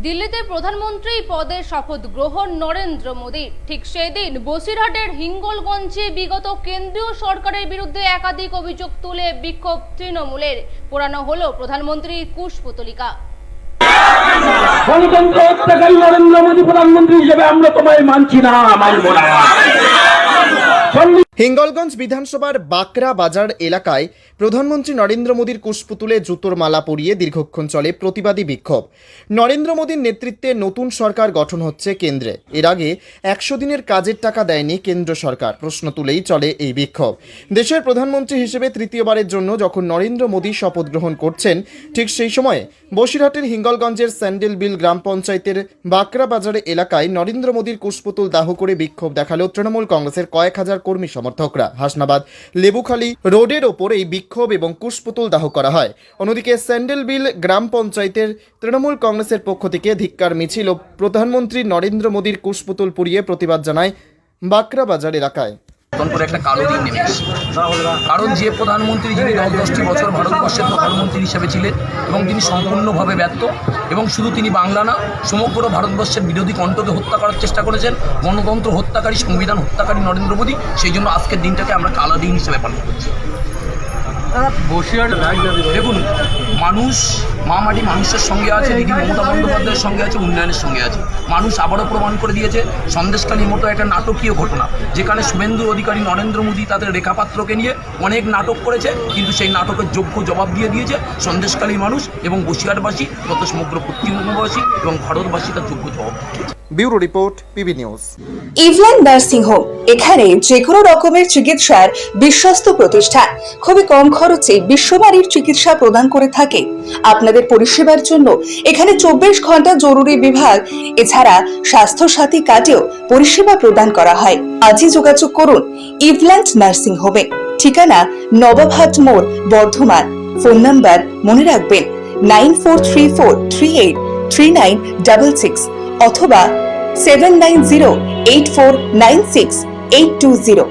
দিল্লিতে প্রধানমন্ত্রী পদে শপথ গ্রহণ নরেন্দ্র মোদী। ঠিক সেদিন বসিরহাটের হিঙ্গলগঞ্জে বিগত কেন্দ্রীয় সরকারের বিরুদ্ধে একাধিক অভিযোগ তুলে বিক্ষোভ তৃণমূলের। পোড়ানো হলো প্রধানমন্ত্রীর কুশপুতলিকা। গণতন্ত্র হত্যাকারী নরেন্দ্র মোদী প্রধানমন্ত্রী হিসেবে আমরা তোমায় মানছি না, মানব না। হিঙ্গলগঞ্জ বিধানসভার বাকরা বাজার এলাকায় প্রধানমন্ত্রী নরেন্দ্র মোদীর কুশপুতুলে জুতোর মালা পরিয়ে দীর্ঘক্ষণ চলে প্রতিবাদী বিক্ষোভ। নরেন্দ্র মোদীর নেতৃত্বে নতুন সরকার গঠন হচ্ছে কেন্দ্রে। এর আগে 100 দিনের কাজের টাকা দেয়নি কেন্দ্র সরকার। প্রশ্ন তুলেই চলে এই বিক্ষোভ। দেশের প্রধানমন্ত্রী হিসেবে তৃতীয়বারের জন্য যখন নরেন্দ্র মোদী শপথ গ্রহণ করছেন, ঠিক সেই সময়ে বসিরহাটের হিঙ্গলগঞ্জের স্যান্ডেলবিল গ্রাম পঞ্চায়েতের বাকরা বাজার এলাকায় নরেন্দ্র মোদীর কুশপুতুল দাহ করে বিক্ষোভ দেখালো তৃণমূল কংগ্রেসের কয়েক হাজার কর্মী সমর্থকরা। হাসনাবাদ লেবুখালী রোডের ওপর এই বিক্ষোভ এবং কুশপুতুল দাহ করা হয়। অন্যদিকে স্যান্ডেলবিল গ্রাম পঞ্চায়েতের তৃণমূল কংগ্রেসের পক্ষ থেকে ধিক্কার মিছিল ও প্রধানমন্ত্রী নরেন্দ্র মোদীর কুশপুতুল পুড়িয়ে প্রতিবাদ জানায় বাকরা বাজার এলাকায়। করে একটা কালো দিন নেমে এসেছে। কারণ যে প্রধানমন্ত্রী যিনি 10-10টি বছর ভারতবর্ষের প্রধানমন্ত্রী হিসেবে ছিলেন এবং তিনি সম্পূর্ণভাবে ব্যর্থ, এবং শুধু তিনি বাংলা না সমগ্র ভারতবর্ষের বিরোধী কণ্ঠকে হত্যা করার চেষ্টা করেছেন, গণতন্ত্র হত্যাকারী, সংবিধান হত্যাকারী নরেন্দ্র মোদী। সেই জন্য আজকের দিনটাকে আমরা কালো দিন হিসেবে পালন করছি। দেখুন, মানুষ মা মাটি মানুষের সঙ্গে আছে, দিদি মমতা বন্দ্যোপাধ্যায়ের সঙ্গে আছে, উন্নয়নের সঙ্গে আছে। মানুষ আবারও প্রমাণ করে দিয়েছে সন্দেশখালীর মতো একটা নাটকীয় ঘটনা, যেখানে শুভেন্দু অধিকারী নরেন্দ্র মোদী তাদের রেখাপাত্রকে নিয়ে অনেক নাটক করেছে, কিন্তু সেই নাটকের যোগ্য জবাব দিয়ে দিয়েছে সন্দেশখালীর মানুষ এবং বসিরহাটবাসী, তত সমগ্র পশ্চিমবঙ্গবাসী এবং ভারতবাসী তার যোগ্য জবাব দিয়েছে। Bureau report, PB news. Evland nursing home, এখানে যে কোনো রকমের চিকিৎসার বিশ্বস্ত প্রতিষ্ঠান। খুবই কম খরচে বিশ্বমানের চিকিৎসা প্রদান করে থাকে। আপনাদের পরিষেবার জন্য এখানে 24 ঘন্টা জরুরি বিভাগ, এছাড়া স্বাস্থ্য সাথী কার্ডেও পরিষেবা প্রদান করা হয়। আজই যোগাযোগ করুন ইভল্যান্ড নার্সিং হোমে। ঠিকানা নবাবহাট মোড়, বর্ধমান। ফোন নাম্বার মনে রাখবেন 9434383966 অথবা 7908496820।